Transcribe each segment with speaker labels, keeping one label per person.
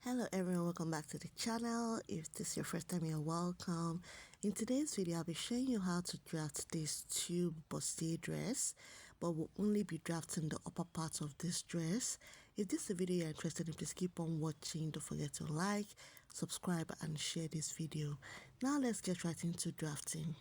Speaker 1: Hello everyone, welcome back to the channel. If this is your first time, you're welcome. In today's video, I'll be showing you how to draft this tube bustier dress, but we'll only be drafting the upper part of this dress. If this is a video you're interested in, please keep on watching. Don't forget to like, subscribe and share this video. Now let's get right into drafting.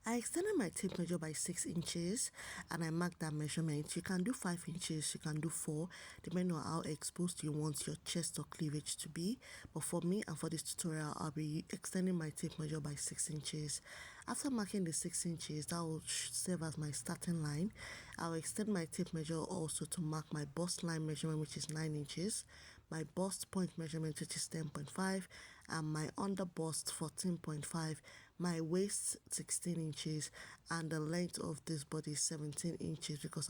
Speaker 1: I extended my tape measure by 6 inches and I marked that measurement. You can do 5 inches, you can do 4, depending on how exposed you want your chest or cleavage to be. But for me and for this tutorial, I'll be extending my tape measure by 6 inches. After marking the 6 inches, that will serve as my starting line. I'll extend my tape measure also to mark my bust line measurement, which is 9 inches, my bust point measurement, which is 10.5, and my under bust 14.5, my waist 16 inches, and the length of this body is 17 inches because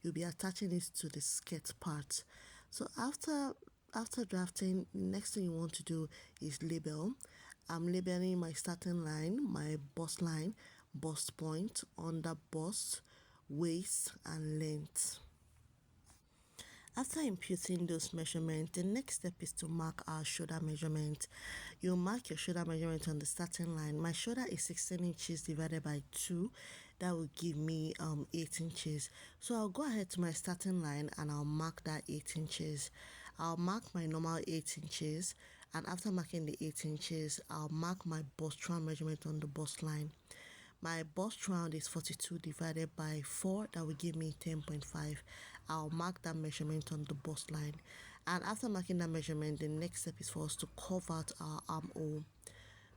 Speaker 1: you'll be attaching it to the skirt part. So after drafting, the next thing you want to do is label. I'm labeling my starting line, my bust line, bust point, under bust, waist and length. After imputing those measurements, the next step is to mark our shoulder measurement. You mark your shoulder measurement on the starting line. My shoulder is 16 inches divided by 2. That will give me 8 inches. So I'll go ahead to my starting line and I'll mark that 8 inches. I'll mark my normal 8 inches, and after marking the 8 inches, I'll mark my bust round measurement on the bust line. My bust round is 42 divided by 4, that will give me 10.5. I'll mark that measurement on the bust line. And after marking that measurement, the next step is for us to carve out our armhole.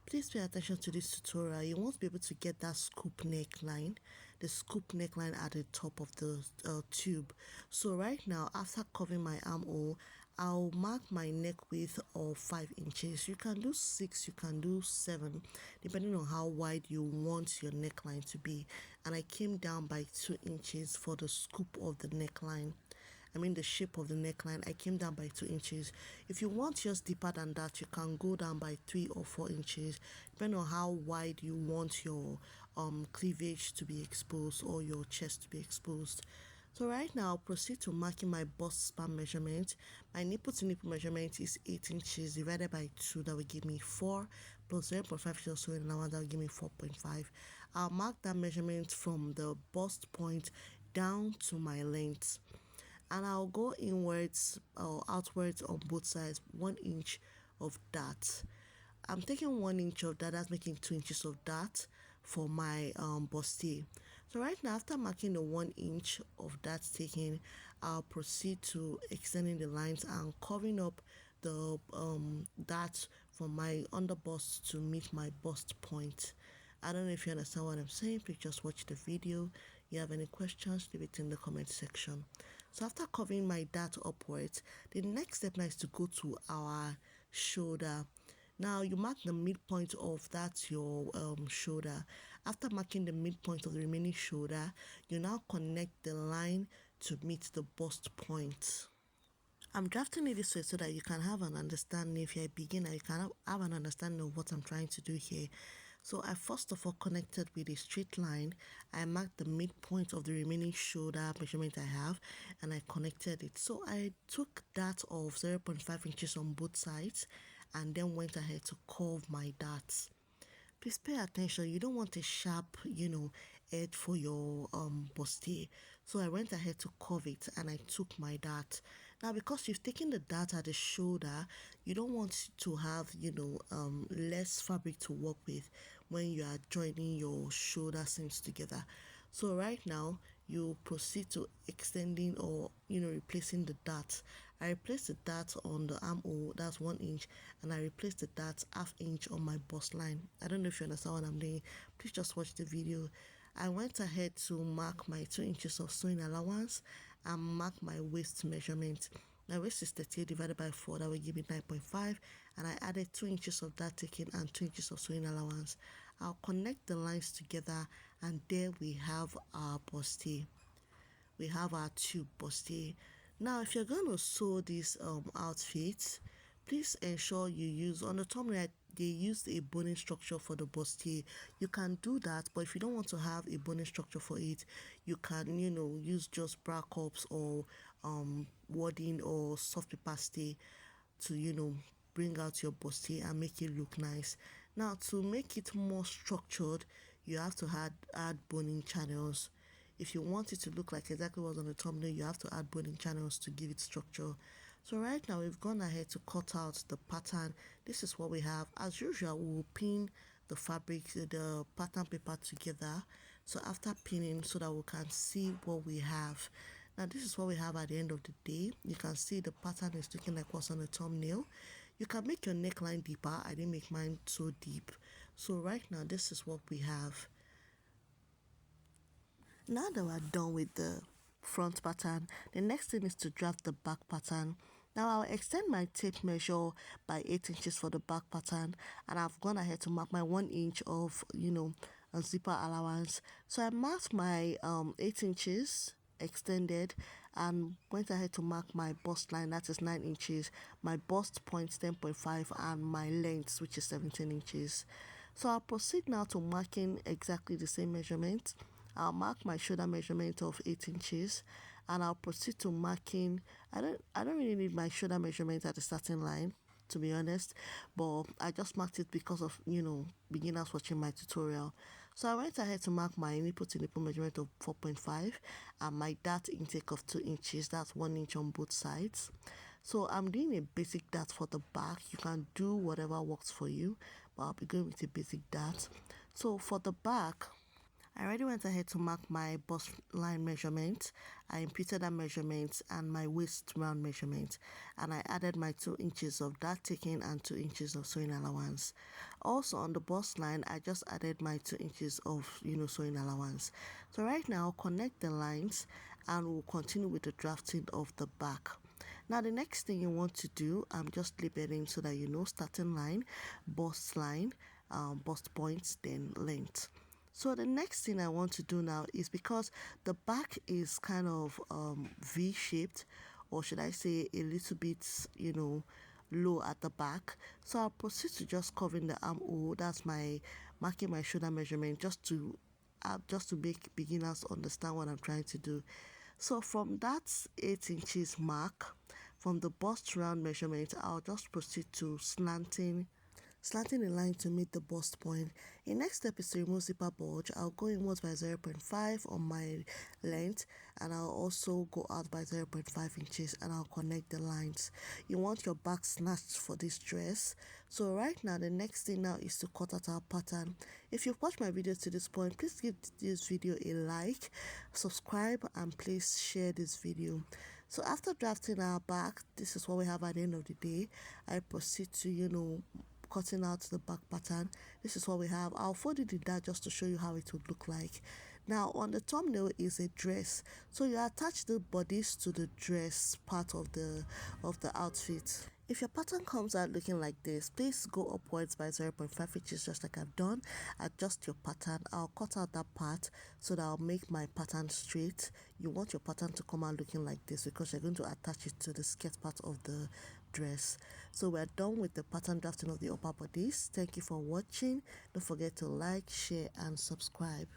Speaker 1: Please pay attention to this tutorial. You won't be able to get that scoop neckline, the scoop neckline at the top of the tube. So right now, after covering my armhole, I'll mark my neck width of 5 inches. You can do 6, you can do 7, depending on how wide you want your neckline to be. And I came down by 2 inches for the scoop of the neckline. The shape of the neckline. I came down by 2 inches. If you want yours deeper than that, you can go down by 3 or 4 inches, depending on how wide you want your cleavage to be exposed or your chest to be exposed. So right now, I'll proceed to marking my bust span measurement. My nipple to nipple measurement is 8 inches divided by 2, that will give me 4, plus 0.5 inches or so in an hour, that will give me 4.5. I'll mark that measurement from the bust point down to my length. And I'll go inwards or outwards on both sides 1 inch of that. I'm taking 1 inch of that, that's making 2 inches of that for my bustier. So right now, after marking the 1 inch of that taken, I'll proceed to extending the lines and covering up the that from my under bust to meet my bust point. I don't know if you understand what I'm saying. Please just watch the video. If you have any questions, leave it in the comment section. So after covering my dart upwards, the next step now is to go to our shoulder. Now you mark the midpoint of that your shoulder. After marking the midpoint of the remaining shoulder, you now connect the line to meet the bust point. I'm drafting it this way so that you can have an understanding. If you're a beginner, you can have an understanding of what I'm trying to do here. So I first of all connected with a straight line. I marked the midpoint of the remaining shoulder measurement I have and I connected it. So I took that of 0.5 inches on both sides and then went ahead to curve my darts. Please pay attention. You don't want a sharp, edge for your bustier. So I went ahead to curve it and I took my dart. Now, because you've taken the dart at the shoulder, you don't want to have, less fabric to work with when you are joining your shoulder seams together. So right now, you proceed to extending or, replacing the dart. I replaced the dart on the armhole, that's 1 inch, and I replaced the dart ½ inch on my bust line. I don't know if you understand what I'm doing. Please just watch the video. I went ahead to mark my 2 inches of sewing allowance and mark my waist measurement. My waist is 38 divided by 4, that will give me 9.5, and I added 2 inches of that taken and 2 inches of sewing allowance. I'll connect the lines together and there we have our bustier. We have our tube bustier. Now if you're going to sew this outfit, please ensure you use, on the thumbnail they used a boning structure for the bustier. You can do that, but if you don't want to have a boning structure for it, you can use just bra cups or wadding or soft paper stay. to bring out your bustier and make it look nice. Now, to make it more structured, you have to add boning channels. If you want it to look like exactly what's on the thumbnail, you have to add boning channels to give it structure. So right now we've gone ahead to cut out the pattern. This is what we have. As usual, we will pin the fabric, the pattern paper together. So after pinning, so that we can see what we have. Now this is what we have at the end of the day. You can see the pattern is looking like what's on the thumbnail. You can make your neckline deeper. I didn't make mine so deep. So right now this is what we have. Now that we're done with the front pattern, the next thing is to draft the back pattern. Now I'll extend my tape measure by 8 inches for the back pattern, and I've gone ahead to mark my 1 inch of a zipper allowance. So I marked my 8 inches extended and went ahead to mark my bust line, that is 9 inches, my bust point 10.5, and my length, which is 17 inches. So I'll proceed now to marking exactly the same measurement. I'll mark my shoulder measurement of 8 inches, and I'll proceed to marking. I don't really need my shoulder measurement at the starting line, to be honest, but I just marked it because of beginners watching my tutorial. So I went ahead to mark my nipple to nipple measurement of 4.5 and my dart intake of 2 inches. That's 1 inch on both sides. So I'm doing a basic dart for the back. You can do whatever works for you, but I'll be going with a basic dart. So for the back, I already went ahead to mark my bust line measurement. I imputed that measurement and my waist round measurement, and I added my 2 inches of dart taking and 2 inches of sewing allowance. Also on the bust line, I just added my 2 inches of sewing allowance. So right now, I'll connect the lines and we'll continue with the drafting of the back. Now the next thing you want to do, I'm just labeling so that starting line, bust line, bust points, then length. So the next thing I want to do now is, because the back is kind of V-shaped, or should I say a little bit, low at the back. So I'll proceed to just covering the armhole. That's my marking my shoulder measurement, just to make beginners understand what I'm trying to do. So from that 8 inches mark, from the bust round measurement, I'll just proceed to slanting the line to meet the bust point. The next step is to remove zipper bulge. I'll go inwards by 0.5 on my length, and I'll also go out by 0.5 inches, and I'll connect the lines. You want your back snatched for this dress. So right now, the next thing now is to cut out our pattern. If you've watched my videos to this point, please give this video a like, subscribe, and please share this video. So after drafting our back, this is what we have at the end of the day. I proceed to cutting out the back pattern. This is what we have. I'll fold it in that just to show you how it would look like. Now on the thumbnail is a dress, so you attach the bodice to the dress part of the outfit. If your pattern comes out looking like this, please go upwards by 0.5 inches just like I've done. Adjust your pattern. I'll cut out that part so that I'll make my pattern straight. You want your pattern to come out looking like this because you're going to attach it to the skirt part of the dress. So we're done with the pattern drafting of the upper bodice. Thank you for watching. Don't forget to like, share, and subscribe.